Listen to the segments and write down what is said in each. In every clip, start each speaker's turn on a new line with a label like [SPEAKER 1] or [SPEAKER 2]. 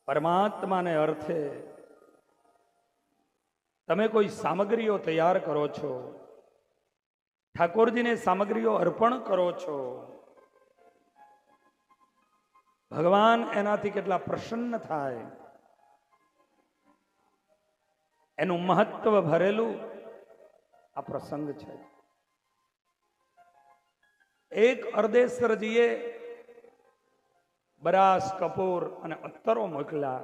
[SPEAKER 1] પરમાત્માને અર્થે તમે કોઈ સામગ્રીઓ તૈયાર કરો છો, ઠાકોરજીને સામગ્રીઓ અર્પણ કરો છો, ભગવાન એનાથી કેટલા પ્રસન્ન થાય એનું મહત્વ ભરેલું આ પ્રસંગ છે. એક અર્ધેશ્વરજીએ બરાસ, કપૂર અને અત્તરો મોકલ્યા.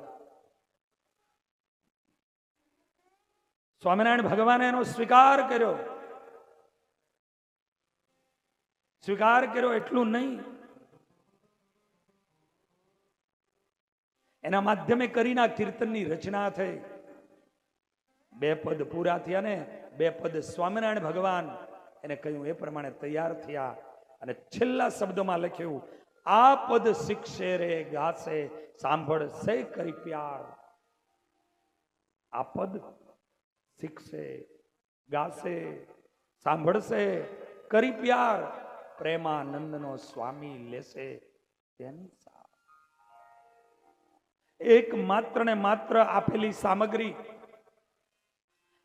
[SPEAKER 1] સ્વામિનારાયણ ભગવાને એનો સ્વીકાર કર્યો. સ્વીકાર કર્યો એટલું નહીં, એના માધ્યમે કરીના કીર્તનની રચના થઈ. 2 પદ પૂરા થયા ને 2 પદ સ્વામિનારાયણ ભગવાન એને કહ્યું એ પ્રમાણે તૈયાર થયા. અને છેલ્લા શબ્દોમાં લખ્યું, આ પદ શીખશે રે ગાશે, સાંભળશે કરી પ્યાર. આ પદ શીખશે, ગાશે, સાંભળશે કરી પ્યાર, પ્રેમાનંદનો સ્વામી લેશે તેની સાર. એક માત્ર ને માત્ર આપેલી સામગ્રી,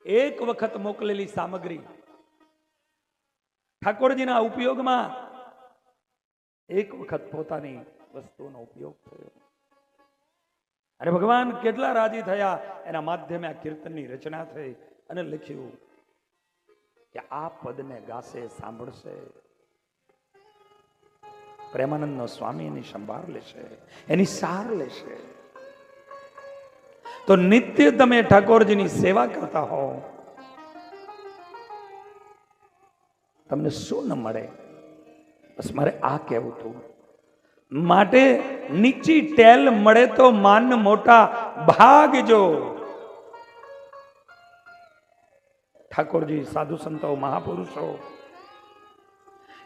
[SPEAKER 1] એક વખત મોકલેલી સામગ્રી, ઠાકોરજીના ઉપયોગમાં એક વખત પોતાની વસ્તુનો ઉપયોગ થયો અને ભગવાન કેટલા રાજી થયા. એના માધ્યમે આ કીર્તનની રચના થઈ અને લખ્યું કે આ પદને ગાશે, સાંભળશે, પ્રેમાનંદનો સ્વામી એની સંભાળ લેશે, એની સાર લેશે. તો નિત્ય તમે ઠાકોરજીની સેવા કરતા હો, તમને શું ન મળે? બસ મારે આ કહેવું હતું. માટે નીચી ટેલ મળે તો માન મોટા ભાગજો. ઠાકોરજી, સાધુ સંતો, મહાપુરુષો,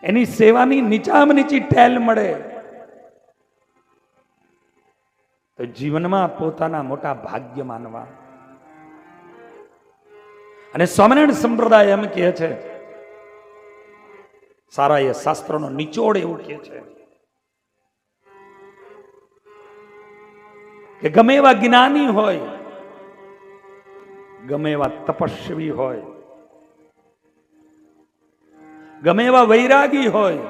[SPEAKER 1] એની સેવાની નીચામાં નીચી ટેલ મળે તો જીવનમાં પોતાના મોટા ભાગ્ય માનવા. અને સ્વામિનારાયણ સંપ્રદાય એમ કહે છે, સારા એ શાસ્ત્રોનો નિચોડ એવું કહે છે કે ગમે એવા જ્ઞાની હોય, ગમે એવા તપસ્વી હોય, ગમે એવા વૈરાગી હોય,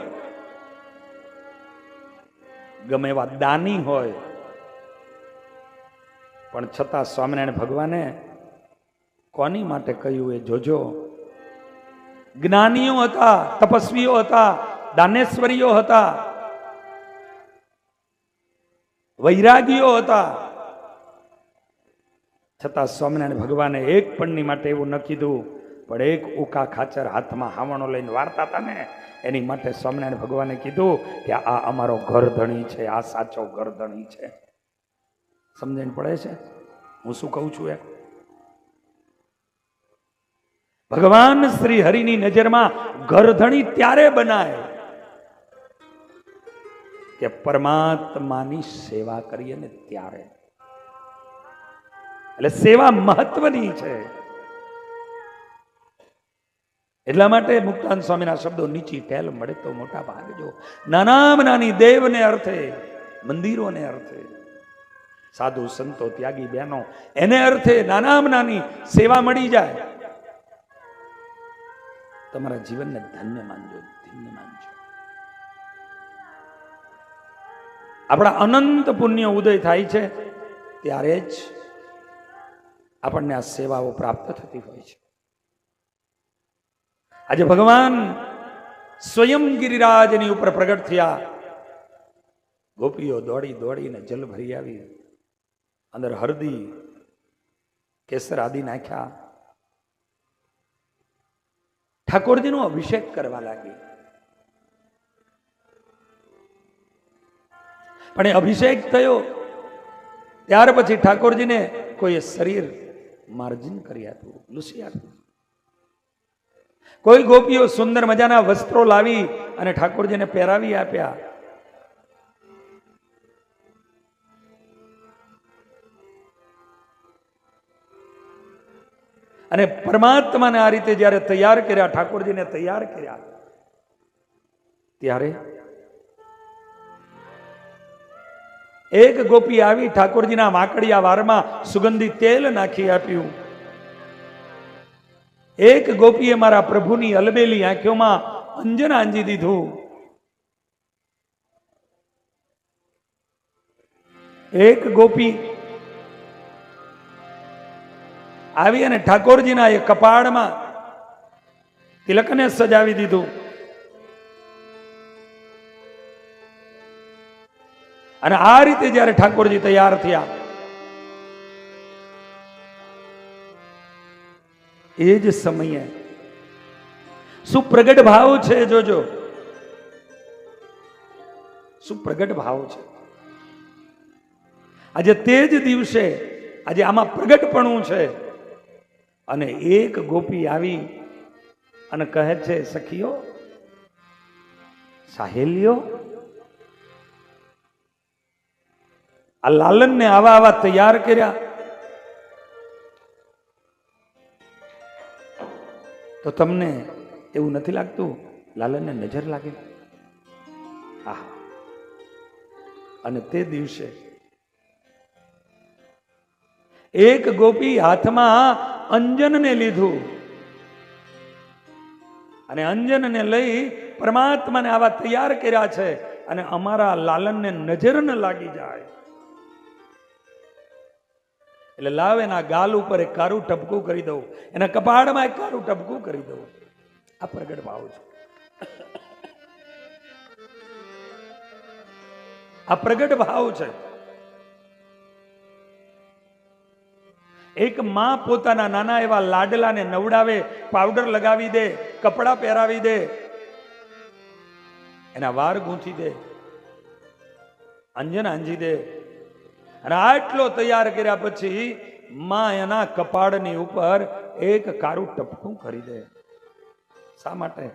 [SPEAKER 1] ગમે એવા દાની હોય, પણ છતાં સ્વામિનારાયણ ભગવાને કોની માટે કહ્યું એ જોજો. જ્ઞાનીઓ હતા, તપસ્વીઓ હતા, દાનેશ્વરીઓ હતા, વૈરાગીઓ હતા, છતાં સ્વામિનારાયણ ભગવાને એક પણની માટે એવું ન કીધું. પણ એક ઉકા ખાચર હાથમાં હાવણો લઈને વાર્તા હતા ને, એની માટે સ્વામિનારાયણ ભગવાને કીધું કે આ અમારો ઘરધણી છે, આ સાચો ઘરધણી છે. સમજણ પડે છે હું શું કહું છું? ભગવાન શ્રી હરિની નજરમાં ઘરધણી ત્યારે બનાય કે પરમાત્માની સેવા કરીએ ને ત્યારે. એટલે સેવા મહત્વની છે. એટલા માટે મુક્તાનંદ સ્વામીના શબ્દો, નીચી ટેલ મળે તો મોટા ભાગજો. નાનામાં નાની દેવને અર્થે, મંદિરોને અર્થે, સાધુ સંતો, ત્યાગી બહેનો, એને અર્થે નાનામાં નાની સેવા મળી જાય, તમારા જીવનને ધન્ય માનજો, ધન્ય માનજો. આપણા અનંત પુણ્ય ઉદય થાય છે ત્યારે જ આપણને આ સેવાઓ પ્રાપ્ત થતી હોય છે. આજે ભગવાન સ્વયં ગિરિરાજની ઉપર પ્રગટ થયા. ગોપીઓ દોડી દોડીને જલ ભરી આવી, અંદર હળદી, કેસર આદિ નાખ્યા, ઠાકોરજીનો અભિષેક કરવા લાગી. પણ એ અભિષેક થયો ત્યાર પછી ઠાકોરજીને કોઈ શરીર માર્જિન કરી આપ્યું, લૂસી આપ્યું. કોઈ ગોપીઓ સુંદર મજાના વસ્ત્રો લાવી અને ઠાકોરજીને પહેરાવી આપ્યા. અને પરમાત્માને આ રીતે જ્યારે તૈયાર કર્યા, ઠાકોરજીને તૈયાર કર્યા, ત્યારે એક ગોપી આવી ઠાકોરજીના વાંકડિયા વારમાં સુગંધી તેલ નાખી આપ્યું. એક ગોપીએ મારા પ્રભુની અલબેલી આંખોમાં અંજન આંજી દીધું. એક ગોપી આવી અને ઠાકોરજીના એ કપાળમાં તિલકને સજાવી દીધું. અને આ રીતે જ્યારે ઠાકોરજી તૈયાર થયા, એ જ સમયે શું પ્રગટ ભાવ છે, જોજો શું પ્રગટ ભાવ છે. આજે તે જ દિવસે આજે આમાં પ્રગટપણું છે. અને એક ગોપી આવી અને કહે છે, સખીઓ, સાહેલીઓ, આ લાલનને આવા આવા તૈયાર કર્યા તો તમને એવું નથી લાગતું લાલનને નજર લાગે? આહ! અને તે દિવસે એક ગોપી હાથમાં અંજનને લીધું અને અંજનને લઈ પરમાત્માને આવા તૈયાર કર્યા છે. અને અમારા લાલનને નજર ન લાગી જાય એટલે લાવ એના ગાલ ઉપર એક કારું ટપકું કરી દઉં, એના કપાળમાં એક કારું ટપકું કરી દઉં. આ પ્રગટ ભાવ છે. આ પ્રગટ ભાવ છે. એક માં પોતાના નાના એવા લાડલાને નવડાવે, પાવડર લગાવી દે, કપડા પહેરાવી દે, એના વાર ગૂંથી દે, અંજન આંજી દે, અને આટલો તૈયાર કર્યા પછી માં એના કપાળની ઉપર એક કારું ટપકું કરી દે. શા માટે?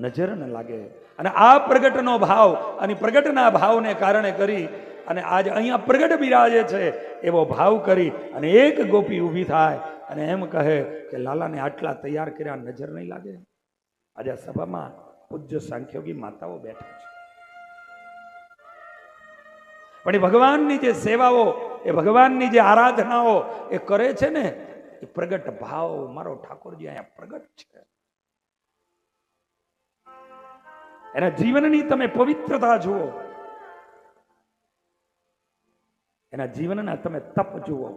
[SPEAKER 1] નજર ન લાગે. અને આ પ્રગટનો ભાવ અને પ્રગટના ભાવને કારણે કરી અને આજ અહીંયા પ્રગટ બિરાજે છે એવો ભાવ કરી અને એક ગોપી ઊભી થાય અને એમ કહે કે લાલાને આટલા તૈયાર કર્યા, નજર નહીં લાગે? આજે આ સભામાં પૂજ્ય સાંખ્યોગી માતાઓ બેઠા છે, પણ એ ભગવાનની જે સેવાઓ, એ ભગવાનની જે આરાધનાઓ એ કરે છે ને, એ પ્રગટ ભાવ મારો ઠાકોરજી અહીંયા પ્રગટ છે. એના જીવનની તમે પવિત્રતા જુઓ, એના જીવનના તમે તપ જુઓ.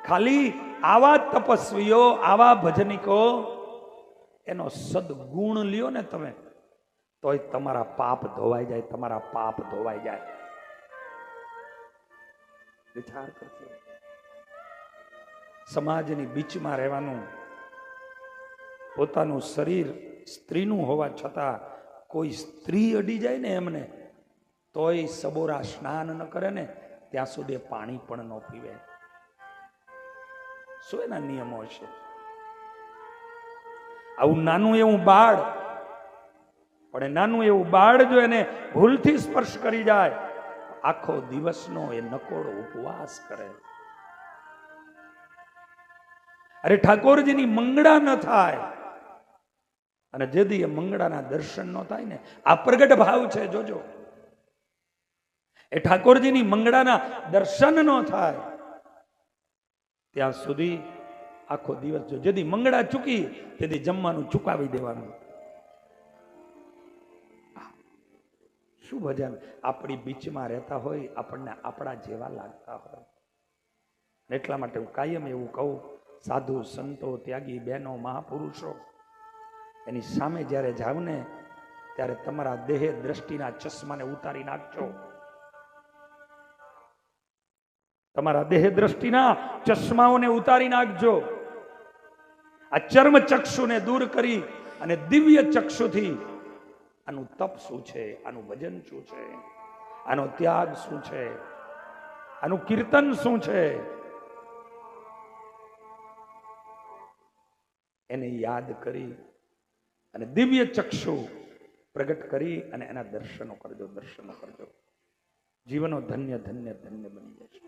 [SPEAKER 1] ખાલી આવા તપસ્વીઓ, આવા ભજનિકો, એનો સદગુણ લ્યો ને તમે, તોય તમારા પાપ ધોવાઈ જાય, તમારા પાપ ધોવાઈ જાય. વિચાર કરજો. સમાજની બીચમાં રહેવાનું, પોતાનું શરીર સ્ત્રીનું હોવા છતાં કોઈ સ્ત્રી અડી જાય ને એમને, તોય સબોરા સ્નાન ન કરે ને ત્યાં સુધી પાણી પણ ન પીવે. શું એના નિયમો છે? આવું નાનું એવું બાળ, પણ એ નાનું એવું બાળ જો એને ભૂલથી સ્પર્શ કરી જાય, આખો દિવસનો એ નકોડો ઉપવાસ કરે. અરે ઠાકોરજીની મંગળા ન થાય અને જેદી એ મંગળાના દર્શન ન થાય ને, આ પ્રગટ ભાવ છે. જોજો, એ ઠાકોરજીની મંગળાના દર્શન ન થાય ત્યાં સુધી આખો દિવસ જો જેદી મંગળા ચૂકી તેથી જમવાનું ચૂકાવી દેવાનું. શું ભજન આપણી બીચમાં રહેતા હોય, આપણને આપણા જેવા લાગતા હોય. એટલા માટે હું કાયમ એવું કહું, સાધુ સંતો, ત્યાગી બહેનો, મહાપુરુષો, એની સામે જ્યારે જાવ ને ત્યારે તમારા દેહે દ્રષ્ટિના ચશ્માને ઉતારી નાખજો. તમારા દેહ દ્રષ્ટિના ચશ્માઓને ઉતારી નાખજો. આ ચર્મ ચક્ષુને દૂર કરી અને દિવ્ય ચક્ષુથી આનું તપ શું છે, આનું ભજન શું છે, આનો ત્યાગ શું છે, આનું કીર્તન શું છે, એને યાદ કરી અને દિવ્ય ચક્ષુ પ્રગટ કરી અને એના દર્શનો કરજો. જીવનો ધન્ય ધન્ય ધન્ય બની જશે.